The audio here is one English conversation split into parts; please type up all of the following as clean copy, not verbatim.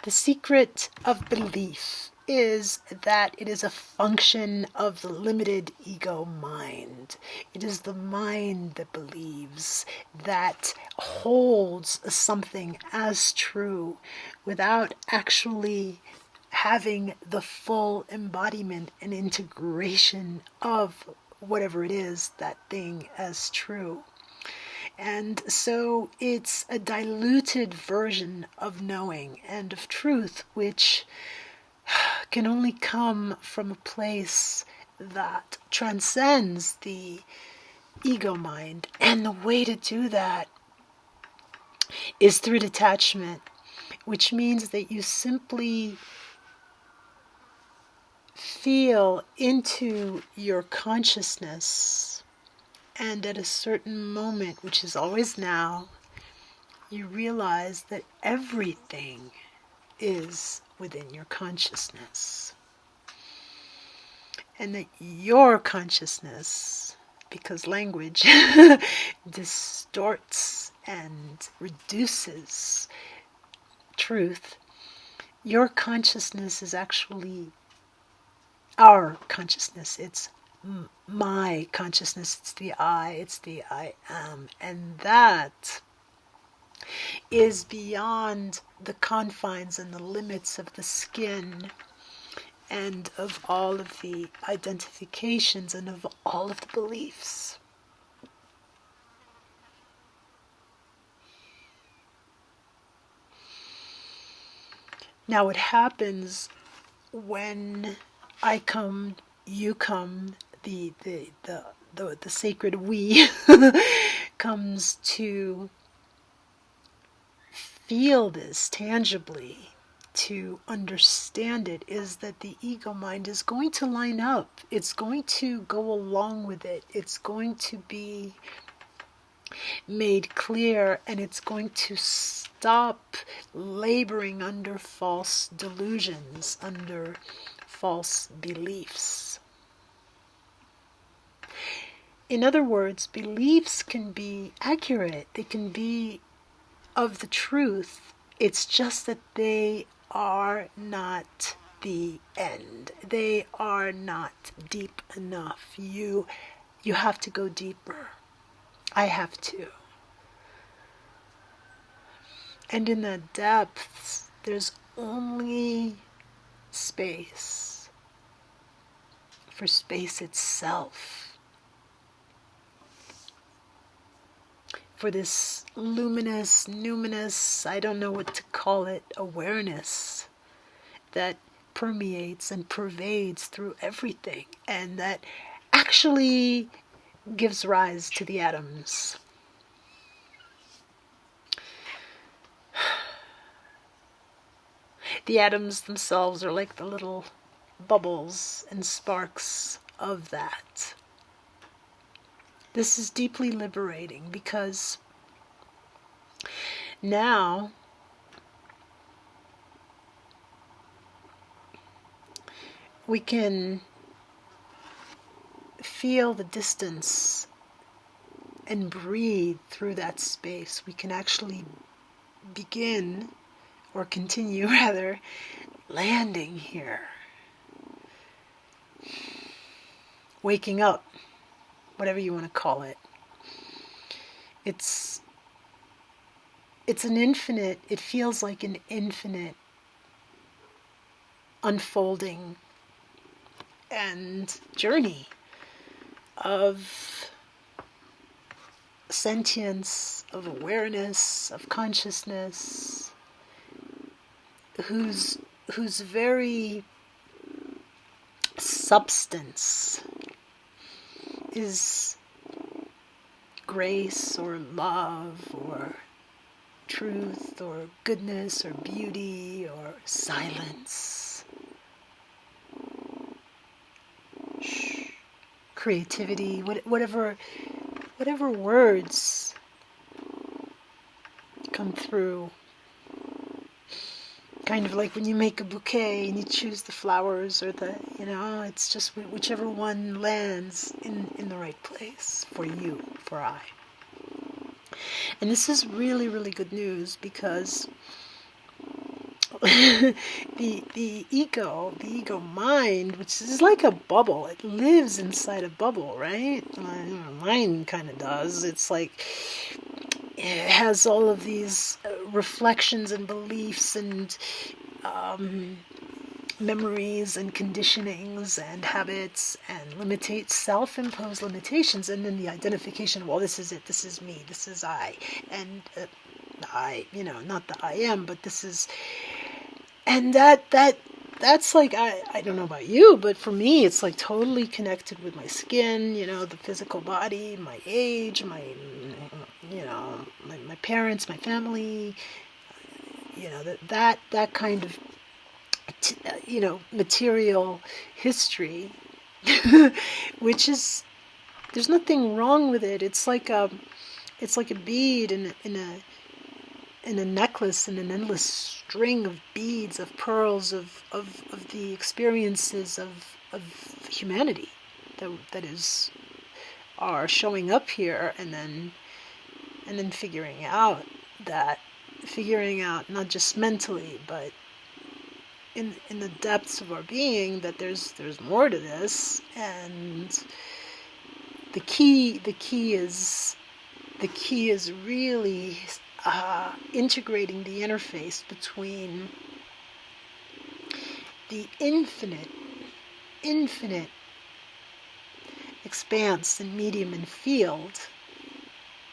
The secret of belief is that it is a function of the limited ego mind. It is the mind that believes, that holds something as true without actually having the full embodiment and integration of whatever it is, that thing, as true. And so it's a diluted version of knowing and of truth, which can only come from a place that transcends the ego mind. And the way to do that is through detachment, which means that you simply feel into your consciousness, and at a certain moment, which is always now, you realize that everything is within your consciousness. And that your consciousness, because language distorts and reduces truth, your consciousness is actually our consciousness. It's my consciousness, it's the I am. And that is beyond the confines and the limits of the skin and of all of the identifications and of all of the beliefs. Now what happens when I come, you come, the sacred we comes to feel this tangibly, to understand it, is that the ego mind is going to line up. It's going to go along with it. It's going to be made clear, and it's going to stop laboring under false delusions, under false beliefs. In other words, beliefs can be accurate. They can be of the truth. It's just that they are not the end. They are not deep enough. You have to go deeper. I have to. And in the depths, there's only space for space itself. For this luminous, numinous, I don't know what to call it, awareness that permeates and pervades through everything, and that actually gives rise to the atoms. The atoms themselves are like the little bubbles and sparks of that. This is deeply liberating, because now we can feel the distance and breathe through that space. We can actually begin, or continue rather, landing here. Waking up, whatever you want to call it. It's an infinite, it feels like an infinite unfolding and journey of sentience, of awareness, of consciousness, whose very substance is grace or love or truth or goodness or beauty or silence, creativity, whatever words come through. Kind of like when you make a bouquet and you choose the flowers or it's just whichever one lands in the right place for you, for I. And this is really, really good news, because the ego mind, which is like a bubble. It lives inside a bubble, right? Mine kind of does. It's like it has all of these reflections and beliefs and memories and conditionings and habits and self-imposed limitations, and then the identification. Well, this is it. This is me. This is I. And I, not the I am, but this is. And that's like, I don't know about you, but for me, it's like totally connected with my skin, the physical body, my age, my parents, my family, that kind of, material history, which is, there's nothing wrong with it. It's like a bead in a necklace, in an endless string of beads, of pearls, of the experiences of humanity that are showing up here, and then figuring out not just mentally, but in the depths of our being, that there's more to this. And the key is really integrating the interface between the infinite expanse and medium and field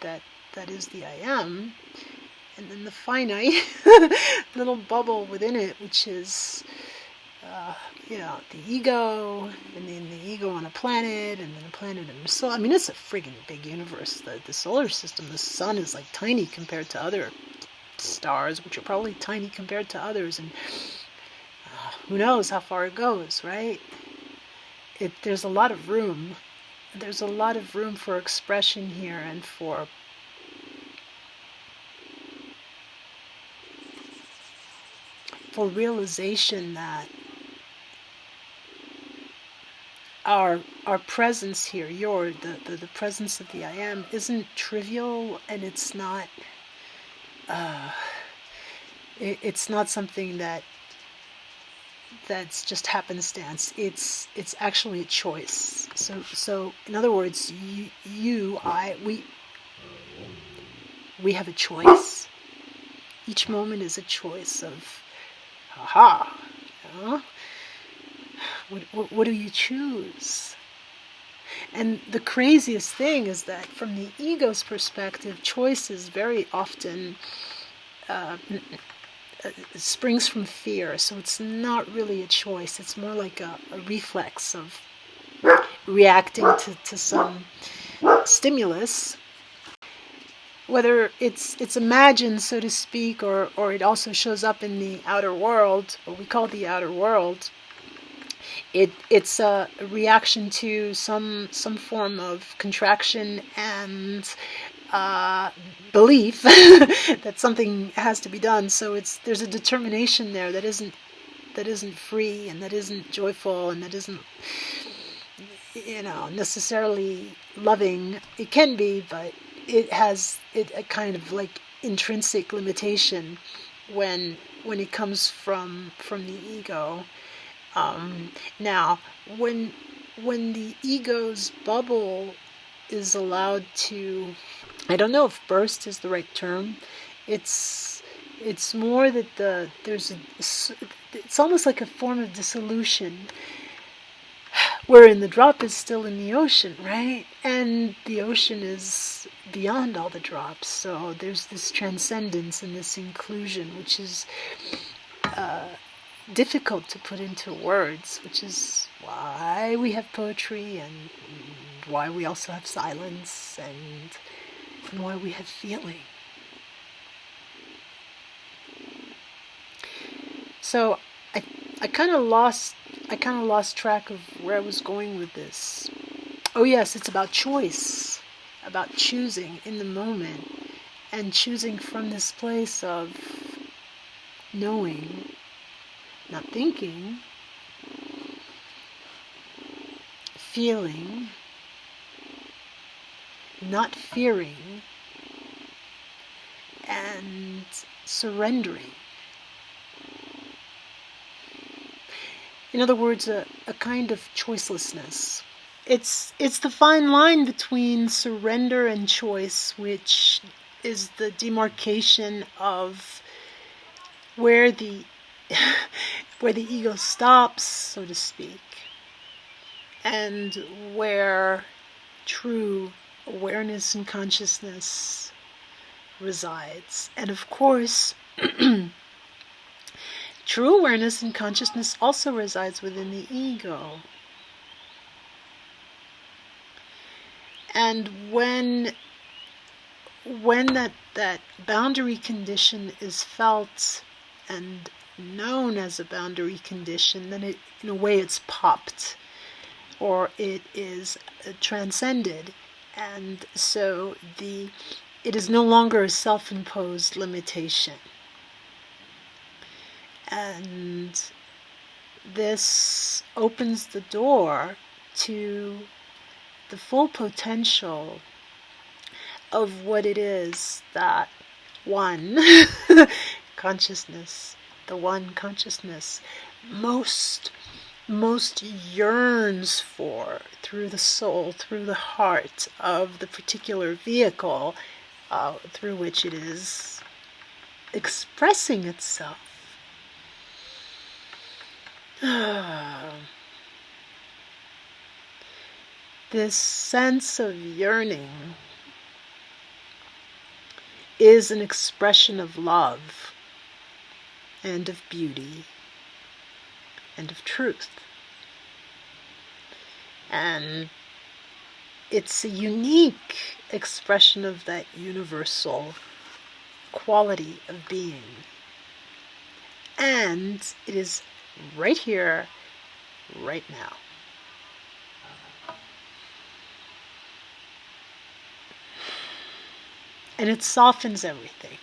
that is the I am, and then the finite little bubble within it, which is the ego, and then the ego on a planet, and then a planet in the soul. I mean, it's a friggin' big universe. The solar system, the sun, is like tiny compared to other stars, which are probably tiny compared to others, and who knows how far it goes, right? There's a lot of room. There's a lot of room for expression here, and for realization that our presence here, the presence of the I am, isn't trivial, and it's not it's not something that's just happenstance. It's actually a choice. So in other words, we have a choice. Each moment is a choice of, what do you choose? And the craziest thing is that from the ego's perspective, choice is very often springs from fear. So it's not really a choice. It's more like a reflex of reacting to some stimulus, whether it's imagined, so to speak, or it also shows up in the outer world, what we call the outer world. It's a reaction to some form of contraction and belief that something has to be done. So there's a determination there that isn't free, and that isn't joyful, and that isn't necessarily loving. It can be, but it has a kind of like intrinsic limitation when it comes from the ego. Now, when the ego's bubble is allowed to, I don't know if burst is the right term. It's more that it's almost like a form of dissolution, wherein the drop is still in the ocean, right? And the ocean is beyond all the drops. So there's this transcendence and this inclusion, which is difficult to put into words, which is why we have poetry, and why we also have silence, and why we have feeling. So I kind of lost track of where I was going with this. Oh yes, it's about choice, about choosing in the moment, and choosing from this place of knowing, not thinking, feeling, not fearing, and surrendering. In other words, a kind of choicelessness. It's the fine line between surrender and choice, which is the demarcation of where the where the ego stops, so to speak, and where true awareness and consciousness resides. And of course, true awareness and consciousness also resides within the ego. And when that boundary condition is felt and known as a boundary condition, then it, in a way, it's popped, or it is transcended, and so it is no longer a self-imposed limitation. And this opens the door to the full potential of what it is that one consciousness, the one consciousness, most yearns for through the soul, through the heart of the particular vehicle through which it is expressing itself. This sense of yearning is an expression of love and of beauty and of truth. And it's a unique expression of that universal quality of being. And it is right here, right now. And it softens everything.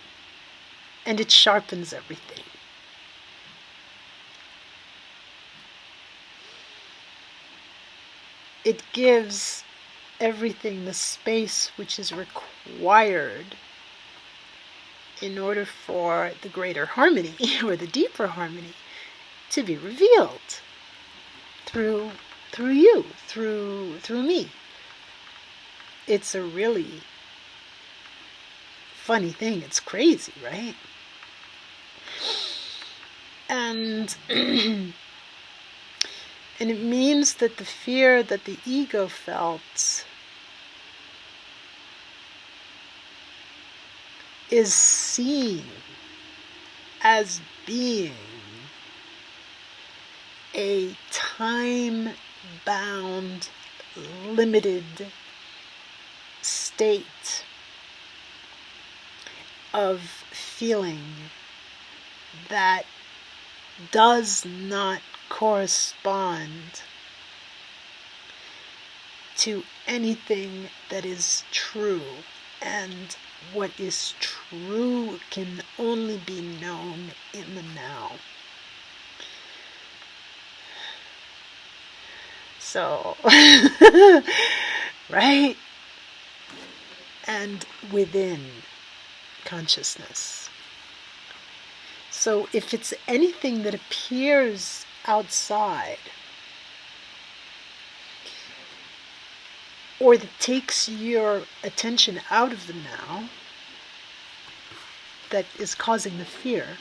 And it sharpens everything. It gives everything the space which is required in order for the greater harmony, or the deeper harmony, to be revealed through you, through me. It's a really funny thing. It's crazy, right? And and it means that the fear that the ego felt is seen as being a time-bound, limited state of feeling that does not correspond to anything that is true. And what is true can only be known in the now. So, right? And within consciousness. So if it's anything that appears outside, or that takes your attention out of the now, that is causing the fear,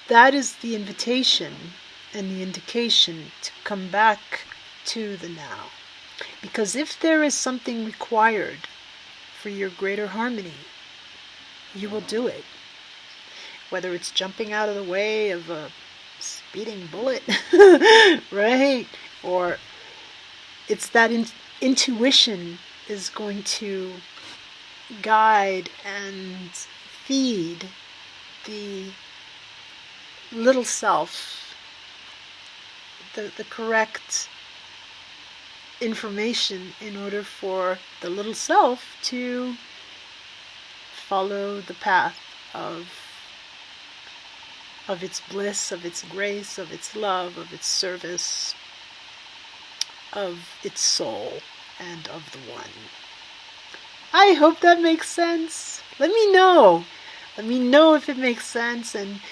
that is the invitation and the indication to come back to the now. Because if there is something required for your greater harmony, you will do it. Whether it's jumping out of the way of a speeding bullet, right? Or it's that intuition is going to guide and feed the little self the correct information in order for the little self to follow the path of its bliss, of its grace, of its love, of its service, of its soul, and of the one. I hope that makes sense. Let me know. Let me know if it makes sense, and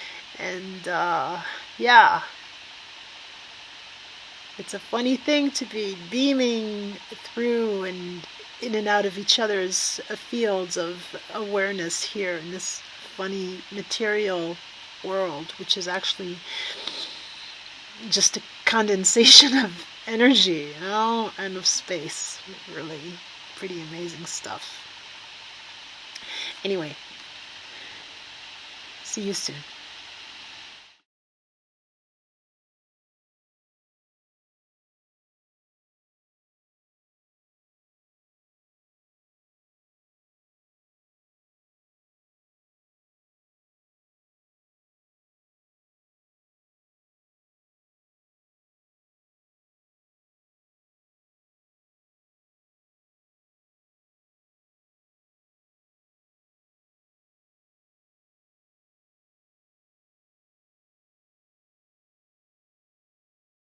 Yeah. It's a funny thing to be beaming through and in and out of each other's fields of awareness here in this funny material world, which is actually just a condensation of energy, and of space. Really pretty amazing stuff. Anyway, see you soon.